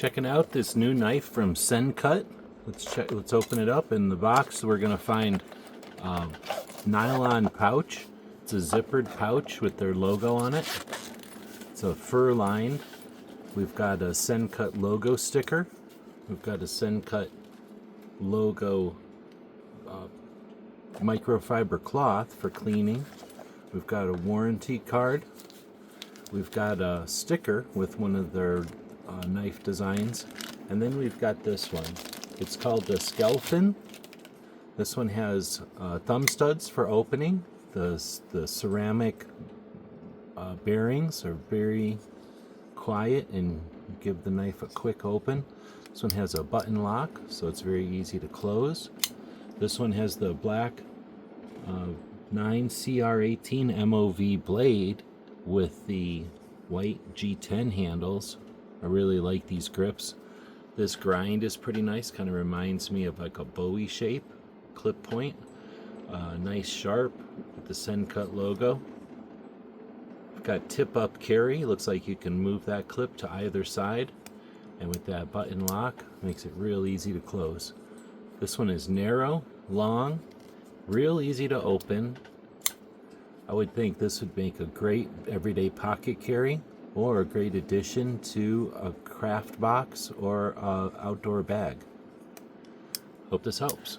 Checking out this new knife from Sencut. Let's open it up. In the box we're gonna find a nylon pouch. It's a zippered pouch with their logo on it. It's a fur lined. We've got a Sencut logo sticker. We've got a Sencut logo microfiber cloth for cleaning. We've got a warranty card. We've got a sticker with one of their knife designs. And then we've got this one. It's called the Skelfin. This one has thumb studs for opening. The ceramic bearings are very quiet and give the knife a quick open. This one has a button lock, so it's very easy to close. This one has the black 9CR18 MOV blade with the white G10 handles. I really like these grips. This grind is pretty nice, kind of reminds me of like a Bowie shape clip point. Nice sharp with the Sencut logo. We've got tip up carry, looks like you can move that clip to either side, and with that button lock makes it real easy to close. This one is narrow, long, real easy to open. I would think this would make a great everyday pocket carry or a great addition to a craft box or an outdoor bag. Hope this helps.